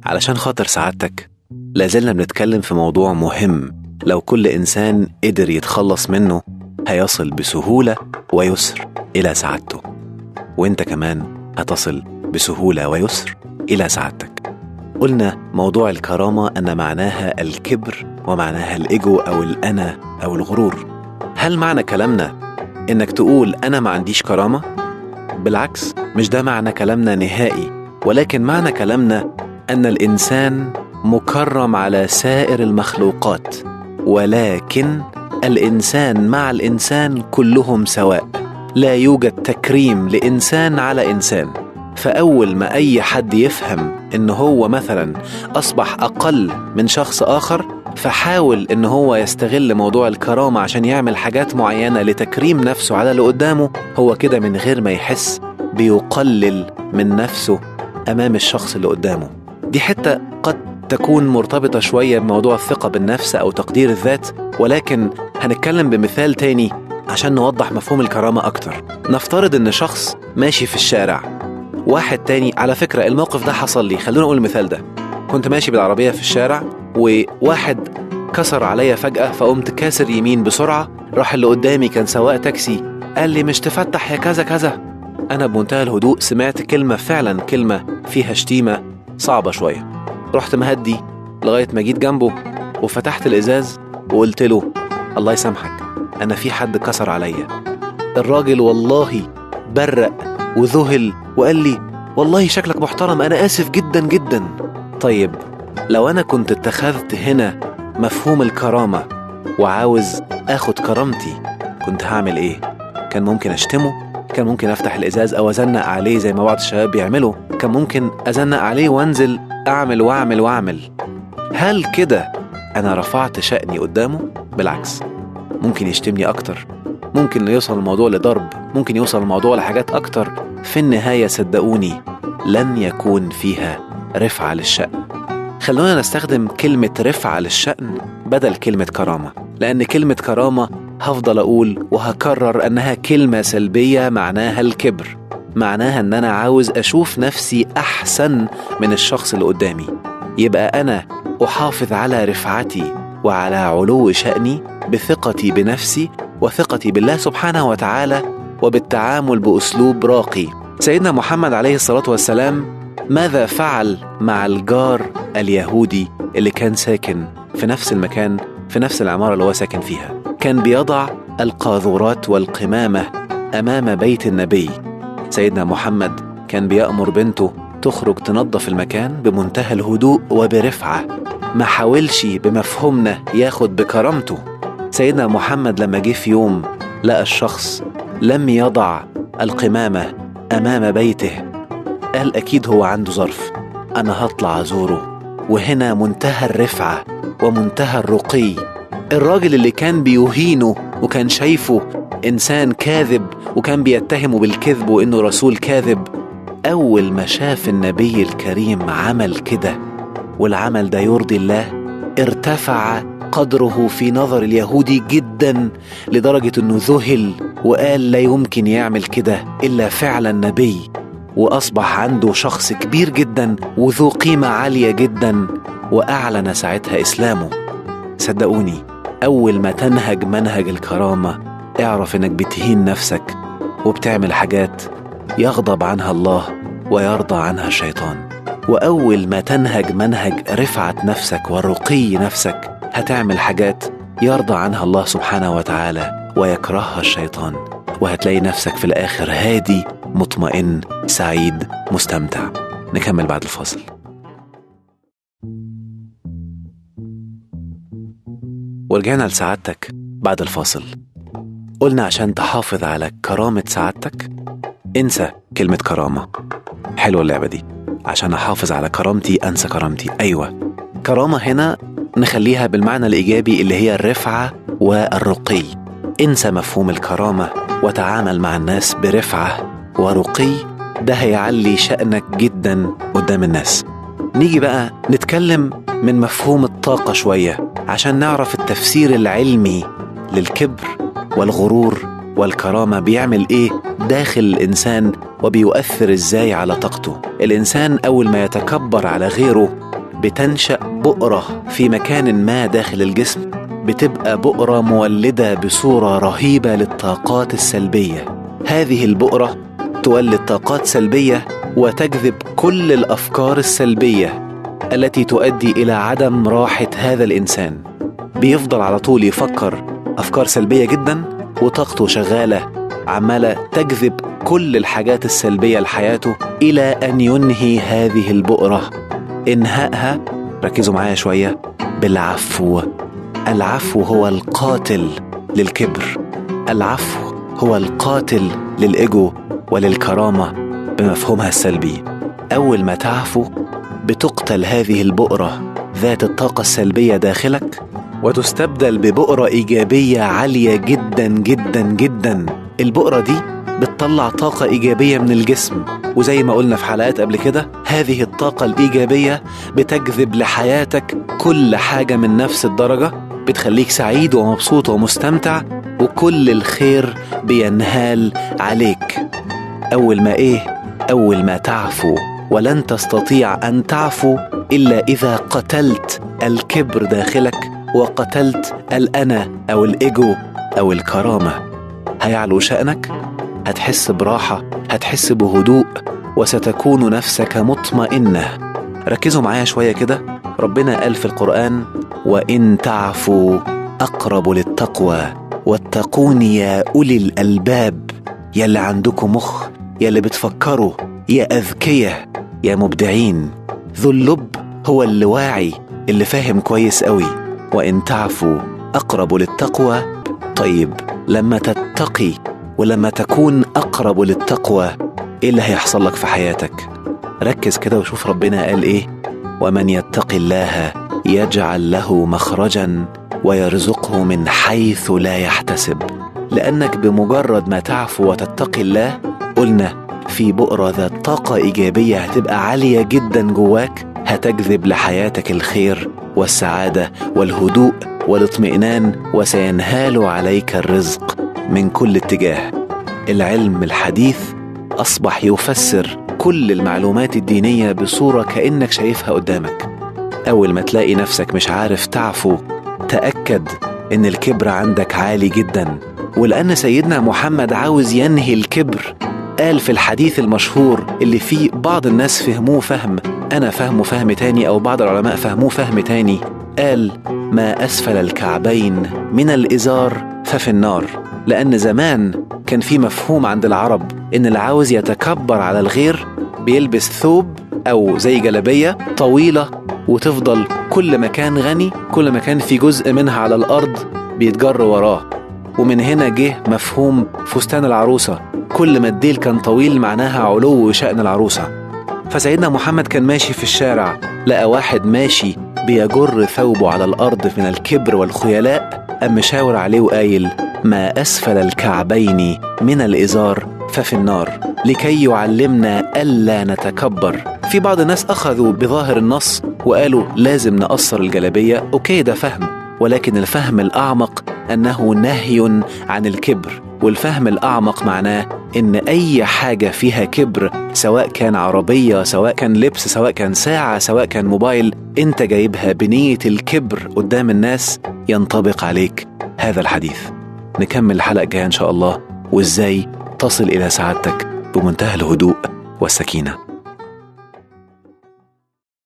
علشان خاطر سعادتك لازلنا بنتكلم في موضوع مهم، لو كل إنسان قدر يتخلص منه هيصل بسهولة ويسر إلى سعادته، وإنت كمان هتصل بسهولة ويسر إلى سعادتك. قلنا موضوع الكرامة أن معناها الكبر ومعناها الإيجو أو الأنا أو الغرور. هل معنى كلامنا إنك تقول أنا ما عنديش كرامة؟ بالعكس، مش ده معنى كلامنا نهائي، ولكن معنى كلامنا أن الإنسان مكرم على سائر المخلوقات، ولكن الإنسان مع الإنسان كلهم سواء، لا يوجد تكريم لإنسان على إنسان. فأول ما أي حد يفهم إنه هو مثلا أصبح أقل من شخص آخر، فحاول إنه هو يستغل موضوع الكرامة عشان يعمل حاجات معينة لتكريم نفسه على اللي قدامه، هو كده من غير ما يحس بيقلل من نفسه أمام الشخص اللي قدامه. دي حتة قد تكون مرتبطة شوية بموضوع الثقة بالنفس أو تقدير الذات، ولكن هنتكلم بمثال تاني عشان نوضح مفهوم الكرامة أكتر. نفترض إن شخص ماشي في الشارع، واحد تاني، على فكرة الموقف ده حصل لي، خلونا نقول المثال ده. كنت ماشي بالعربية في الشارع وواحد كسر عليا فجأة، فقمت كاسر يمين بسرعة، راح اللي قدامي كان سواق تاكسي قال لي مش تفتح يا كذا كذا. أنا بمنتهى الهدوء سمعت كلمة، فعلا كلمة فيها شتيمة صعبة شوية، رحت مهدي لغاية ما جيت جنبه وفتحت الإزاز وقلت له الله يسامحك، أنا في حد كسر عليا. الراجل والله برق وذهل وقال لي والله شكلك محترم، أنا آسف جدا جدا. طيب لو أنا كنت اتخذت هنا مفهوم الكرامة وعاوز أخد كرامتي، كنت هعمل إيه؟ كان ممكن أشتمه، كان ممكن أفتح الإزاز أو أزنق عليه زي ما بعض الشباب بيعملوا، كان ممكن أزنق عليه وأنزل أعمل وأعمل. هل كده أنا رفعت شأني قدامه؟ بالعكس، ممكن يشتمني أكتر، ممكن يوصل الموضوع لضرب، ممكن يوصل الموضوع لحاجات أكتر. في النهاية صدقوني لن يكون فيها رفعة للشأن. خلونا نستخدم كلمة رفعة للشأن بدل كلمة كرامة، لأن كلمة كرامة هفضل أقول وهكرر أنها كلمة سلبية، معناها الكبر، معناها أن أنا عاوز أشوف نفسي أحسن من الشخص اللي قدامي. يبقى أنا أحافظ على رفعتي وعلى علو شأني بثقتي بنفسي وثقتي بالله سبحانه وتعالى، وبالتعامل بأسلوب راقي. سيدنا محمد عليه الصلاة والسلام ماذا فعل مع الجار اليهودي اللي كان ساكن في نفس المكان، في نفس العمارة اللي هو ساكن فيها؟ كان بيضع القاذورات والقمامة أمام بيت النبي. سيدنا محمد كان بيأمر بنته تخرج تنظف المكان بمنتهى الهدوء وبرفعة، ما حاولش بمفهومنا ياخد بكرامته. سيدنا محمد لما جه في يوم لقى الشخص لم يضع القمامة أمام بيته، قال أكيد هو عنده ظرف، أنا هطلع أزوره. وهنا منتهى الرفعة ومنتهى الرقي. الراجل اللي كان بيهينه وكان شايفه إنسان كاذب وكان بيتهمه بالكذب وإنه رسول كاذب، أول ما شاف النبي الكريم عمل كده والعمل ده يرضي الله، ارتفع قدره في نظر اليهودي جدا، لدرجة أنه ذهل وقال لا يمكن يعمل كده إلا فعلا نبي، وأصبح عنده شخص كبير جدا وذو قيمة عالية جدا، وأعلن ساعتها إسلامه. صدقوني أول ما تنهج منهج الكرامة اعرف أنك بتهين نفسك وبتعمل حاجات يغضب عنها الله ويرضى عنها الشيطان. وأول ما تنهج منهج رفعة نفسك ورقي نفسك هتعمل حاجات يرضى عنها الله سبحانه وتعالى ويكرهها الشيطان، وهتلاقي نفسك في الآخر هادي مطمئن سعيد مستمتع. نكمل بعد الفاصل. ورجعنا لسعادتك بعد الفاصل. قلنا عشان تحافظ على كرامة سعادتك انسى كلمة كرامة. حلوة اللعبة دي، عشان أحافظ على كرامتي أنسى كرامتي. أيوة، كرامة هنا نخليها بالمعنى الإيجابي اللي هي الرفعة والرقي. انسى مفهوم الكرامة وتعامل مع الناس برفعة ورقي، ده هيعلي شأنك جدا قدام الناس. نيجي بقى نتكلم من مفهوم الطاقة شوية عشان نعرف التفسير العلمي للكبر والغرور والكرامة بيعمل إيه داخل الإنسان وبيؤثر إزاي على طاقته. الإنسان أول ما يتكبر على غيره بتنشأ بؤرة في مكان ما داخل الجسم، بتبقى بؤرة مولدة بصورة رهيبة للطاقات السلبية. هذه البؤرة تولد طاقات سلبية وتجذب كل الأفكار السلبية التي تؤدي إلى عدم راحة هذا الإنسان. بيفضل على طول يفكر أفكار سلبية جدا، وطاقته شغالة عمالة تجذب كل الحاجات السلبية لحياته إلى أن ينهي هذه البؤرة. إنهائها، ركزوا معايا شوية، بالعفو. العفو هو القاتل للكبر، العفو هو القاتل للإيجو وللكرامة بمفهومها السلبي. أول ما تعفو بتقتل هذه البؤرة ذات الطاقة السلبية داخلك، وتستبدل ببؤرة إيجابية عالية جدا جدا جدا. البؤرة دي بتطلع طاقة إيجابية من الجسم، وزي ما قلنا في حلقات قبل كده، هذه الطاقة الإيجابية بتجذب لحياتك كل حاجة من نفس الدرجة، بتخليك سعيد ومبسوط ومستمتع، وكل الخير بينهال عليك. أول ما تعفو، ولن تستطيع أن تعفو إلا إذا قتلت الكبر داخلك وقتلت الأنا أو الإيجو أو الكرامة. هيعلو شأنك، هتحس براحة، هتحس بهدوء، وستكون نفسك مطمئنة. ركزوا معايا شوية كده. ربنا قال في القرآن: وإن تعفوا أقرب للتقوى واتقون يا أولي الألباب. يا اللي عندكم مخ، يا اللي بتفكروا، يا أذكية، يا مبدعين. ذو اللب هو اللي واعي، اللي فاهم كويس قوي. وإن تعفوا أقرب للتقوى. طيب لما تتقي ولما تكون أقرب للتقوى، إيه اللي هيحصل لك في حياتك؟ ركز كده وشوف ربنا قال إيه: ومن يتق الله يجعل له مخرجا ويرزقه من حيث لا يحتسب. لأنك بمجرد ما تعفو وتتقي الله، قلنا في بؤرة ذات طاقة إيجابية هتبقى عالية جدا جواك، هتجذب لحياتك الخير والسعادة والهدوء والاطمئنان، وسينهال عليك الرزق من كل اتجاه. العلم الحديث أصبح يفسر كل المعلومات الدينية بصورة كأنك شايفها قدامك. أول ما تلاقي نفسك مش عارف تعفو، تأكد إن الكبر عندك عالي جدا. ولأن سيدنا محمد عاوز ينهي الكبر، قال في الحديث المشهور اللي فيه بعض الناس فهموه فهم أنا فهمه فهم تاني، أو بعض العلماء فهموه فهم تاني، قال: ما أسفل الكعبين من الإزار ففي النار. لأن زمان كان في مفهوم عند العرب إن اللي عاوز يتكبر على الغير بيلبس ثوب أو زي جلابية طويلة، وتفضل كل ما كان غني، كل ما كان في جزء منها على الأرض بيتجر وراه. ومن هنا جه مفهوم فستان العروسة، كل ما الديل كان طويل معناها علو شأن العروسة. فسيدنا محمد كان ماشي في الشارع، لقى واحد ماشي بيجر ثوبه على الأرض من الكبر والخيلاء، قام مشاور عليه وقايل: ما أسفل الكعبين من الإزار ففي النار، لكي يعلمنا ألا نتكبر. في بعض الناس أخذوا بظاهر النص وقالوا لازم نقصر الجلابية. أوكي، ده فهم، ولكن الفهم الأعمق أنه نهي عن الكبر. والفهم الأعمق معناه إن أي حاجة فيها كبر، سواء كان عربية، سواء كان لبس، سواء كان ساعة، سواء كان موبايل، أنت جايبها بنية الكبر قدام الناس، ينطبق عليك هذا الحديث. نكمل الحلقة الجاية إن شاء الله، وإزاي تصل إلى سعادتك بمنتهى الهدوء والسكينة.